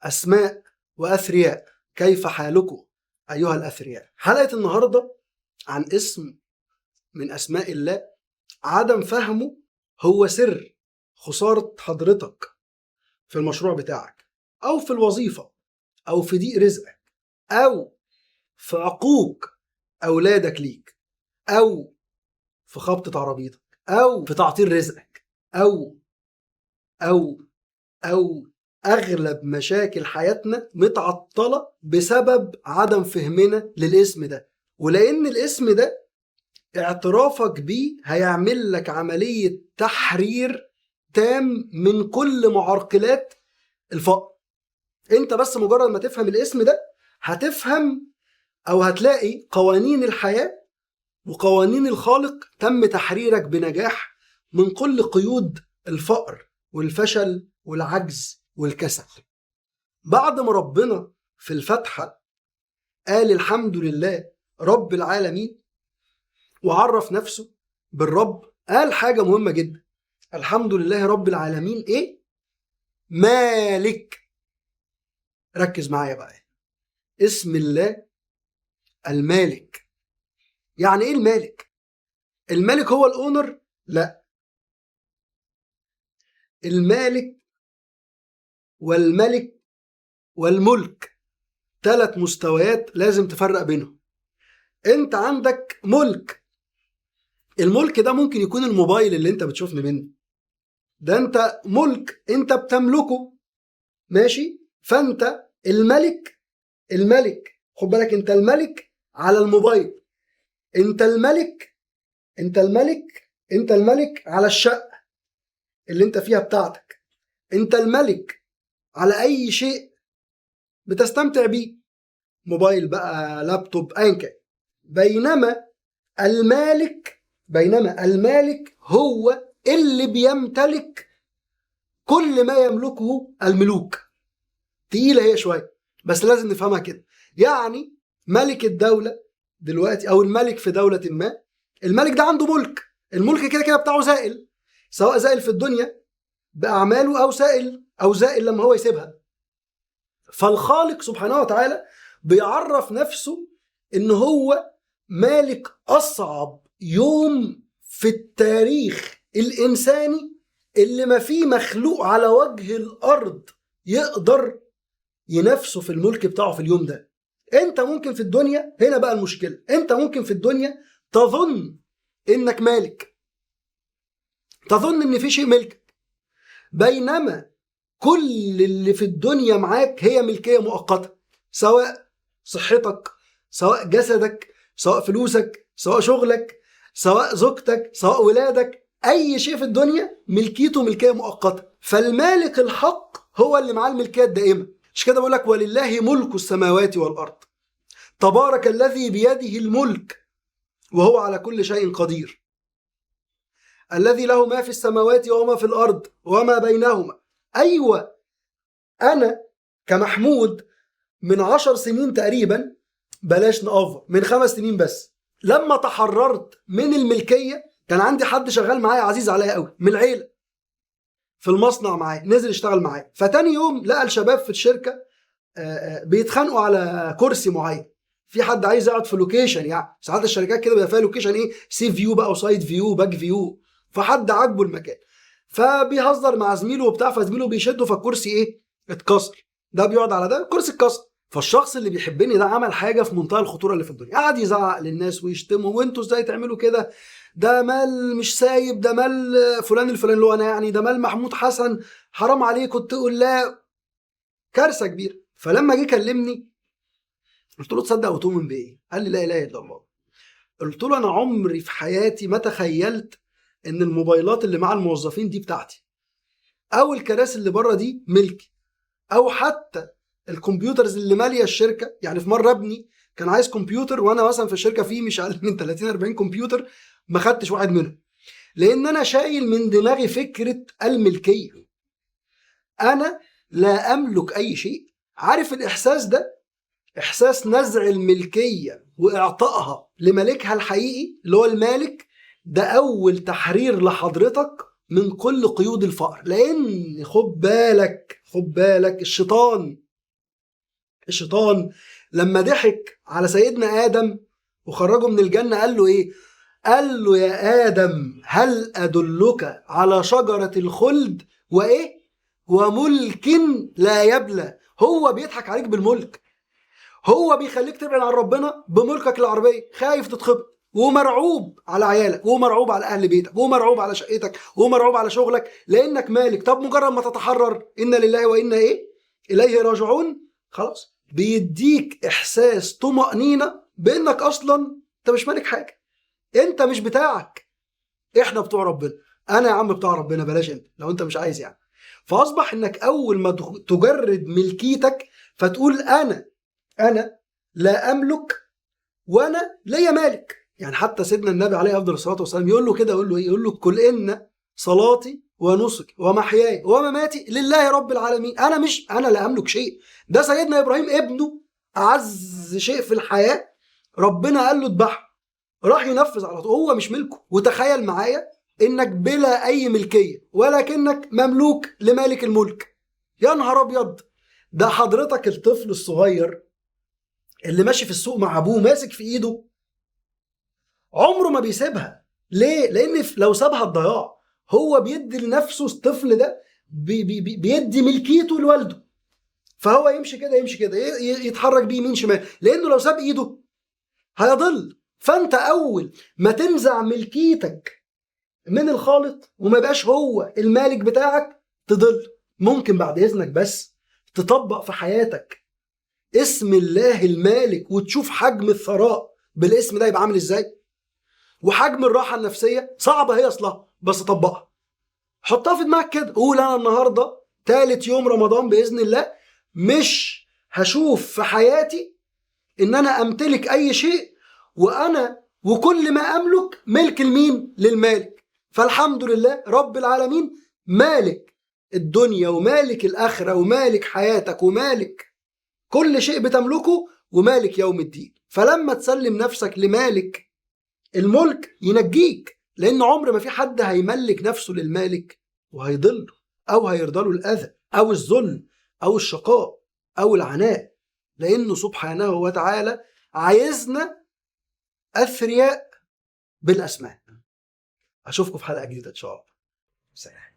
أسماء وأثرياء، كيف حالكم أيها الأثرياء؟ حلقة النهاردة عن اسم من أسماء الله عدم فهمه هو سر خسارة حضرتك في المشروع بتاعك، أو في الوظيفة، أو في ضيق رزقك، أو في عقوق أولادك ليك، أو في خبطة عربيتك، أو في تعطيل رزقك، أو أغلب مشاكل حياتنا متعطلة بسبب عدم فهمنا للاسم ده. ولأن الاسم ده اعترافك بيه هيعمل لك عملية تحرير تام من كل معرقلات الفقر. انت بس مجرد ما تفهم الاسم ده هتفهم او هتلاقي قوانين الحياة وقوانين الخالق تم تحريرك بنجاح من كل قيود الفقر والفشل والعجز والكسل. بعد ما ربنا في الفتحة قال الحمد لله رب العالمين وعرف نفسه بالرب، قال حاجة مهمة جدا: الحمد لله رب العالمين ايه؟ مالك. ركز معايا بقى، اسم الله المالك. يعني ايه المالك؟ المالك هو الاونر؟ لا، المالك والملك والملك 3 مستويات لازم تفرق بينهم. انت عندك ملك، الملك ده ممكن يكون الموبايل اللي انت بتشوفني منه، ده انت ملك انت بتملكه، ماشي؟ فانت الملك خد بالك، انت الملك على الموبايل، انت الملك على الشقة اللي انت فيها بتاعتك، انت الملك على اي شيء بتستمتع بيه، موبايل بقى، لابتوب، ايا كان. بينما المالك هو اللي بيمتلك كل ما يملكه الملوك. تقيلة هي شوية بس لازم نفهمها كده. يعني ملك الدولة دلوقتي او الملك في دولة ما، الملك ده عنده ملك، الملك كده كده بتاعه زائل، سواء زائل في الدنيا بأعماله او زائل لما هو يسيبها. فالخالق سبحانه وتعالى بيعرف نفسه ان هو مالك اصعب يوم في التاريخ الانساني، اللي ما فيه مخلوق على وجه الارض يقدر ينافسه في الملك بتاعه في اليوم ده. انت ممكن في الدنيا، هنا بقى المشكلة، انت ممكن في الدنيا تظن انك مالك، تظن ان في شيء ملكك، بينما كل اللي في الدنيا معاك هي ملكية مؤقتة، سواء صحتك، سواء جسدك، سواء فلوسك، سواء شغلك، سواء زوجتك، سواء ولادك، اي شيء في الدنيا ملكيته ملكية مؤقتة. فالمالك الحق هو اللي معاه الملكية الدائمة. مش كده بقول لك ولله ملك السماوات والارض تبارك الذي بيده الملك وهو على كل شيء قدير، الذي له ما في السماوات وما في الارض وما بينهما. ايوه، انا كمحمود من 10 سنين تقريبا، بلاش نقف، من 5 سنين بس، لما تحررت من الملكية كان عندي حد شغال معايا عزيز عليا قوي من العيلة في المصنع معايا، نزل يشتغل معايا، فتاني يوم لقى الشباب في الشركة بيتخانقوا على كرسي معين، في حد عايز يقعد في لوكيشن، يعني ساعات الشركات كده بيبقى فيها لوكيشن ايه، سي فيو بقى وسايد فيو باك فيو، فحد عاجبه المكان فبيهزر مع زميله وبتاع، فزميله بيشده فالكرسي ايه، اتكسر، ده بيقعد على ده الكرسي اتكسر. فالشخص اللي بيحبني ده عمل حاجه في منتهى الخطوره اللي في الدنيا، قعد يزعق للناس ويشتمهم، وانتوا ازاي تعملوا كده، ده مال مش سايب، ده مال فلان الفلاني اللي هو انا، يعني ده مال محمود حسن، حرام عليكم تقول لا. كارثه كبيره. فلما جه كلمني قلت له تصدق وتؤمن بايه؟ قال لي لا اله الا الله. قلت له انا عمري في حياتي ما تخيلت ان الموبايلات اللي مع الموظفين دي بتاعتي، او الكراسي اللي بره دي ملكي، او حتى الكمبيوترز اللي ماليه الشركه. يعني في مره ابني كان عايز كمبيوتر، وانا مثلا في الشركه فيه مش اقل من 30 40 كمبيوتر، ما خدتش واحد منهم، لان انا شايل من دماغي فكره الملكيه. انا لا املك اي شيء. عارف الاحساس ده، احساس نزع الملكيه واعطائها لمالكها الحقيقي اللي هو المالك، ده اول تحرير لحضرتك من كل قيود الفقر. لان خد بالك الشيطان الشيطان لما ضحك على سيدنا آدم وخرجه من الجنة قال له إيه؟ قال له يا آدم هل أدلك على شجرة الخلد وإيه؟ وملك لا يبلى. هو بيضحك عليك بالملك، هو بيخليك تبعد عن ربنا بملكك العربية، خايف تتخبط ومرعوب على عيالك ومرعوب على أهل بيتك ومرعوب على شقتك ومرعوب على شغلك لأنك مالك. طب مجرد ما تتحرر إن لله وإنا إليه راجعون، خلاص بيديك إحساس طمأنينة بإنك أصلا أنت مش مالك حاجة، أنت مش بتاعك، إحنا بتوع ربنا. أنا يا عم بتاع ربنا، بلاش أنت لو أنت مش عايز يعني. فأصبح إنك أول ما تجرد ملكيتك فتقول أنا لا أملك وأنا ليا مالك. يعني حتى سيدنا النبي عليه أفضل الصلاة والسلام يقول له كده، يقول له إيه؟ يقول له قل إن صلاتي ونسكي ومحياي ومماتي لله رب العالمين. أنا لا أملك شيء. ده سيدنا إبراهيم ابنه أعز شيء في الحياة، ربنا قال له اذبحه، راح ينفذ على طول، هو مش ملكه. وتخيل معايا إنك بلا أي ملكية ولكنك مملوك لمالك الملك. يا نهار أبيض! ده حضرتك الطفل الصغير اللي ماشي في السوق مع أبوه ماسك في إيده عمره ما بيسيبها. ليه؟ لأن لو سابها الضياع. هو بيدي لنفسه، الطفل ده بيدي ملكيته لوالده، فهو يمشي كده يمشي كده يتحرك بيه يمين شمال، لأنه لو ساب إيده هيضل. فأنت أول ما تنزع ملكيتك من الخالق وما يبقاش هو المالك بتاعك تضل. ممكن بعد إذنك بس تطبق في حياتك اسم الله المالك وتشوف حجم الثراء بالاسم ده يبقى عامل إزاي، وحجم الراحة النفسية. صعبة هي أصلها بس طبقها، حطها في دماغك كده. قول أنا النهاردة ثالث يوم رمضان بإذن الله مش هشوف في حياتي إن أنا أمتلك أي شيء، وأنا وكل ما أملك ملك المين؟ للمالك. فالحمد لله رب العالمين مالك الدنيا ومالك الآخرة ومالك حياتك ومالك كل شيء بتملكه ومالك يوم الدين. فلما تسلم نفسك لمالك الملك ينجيك، لأن عمر ما في حد هيملك نفسه للمالك وهيضله أو هيرضى له الأذى أو الذل أو الشقاء أو العناء، لأنه سبحانه وتعالى عايزنا أثرياء بالأسماء. أشوفكم في حلقة جديدة إن شاء الله. سلام.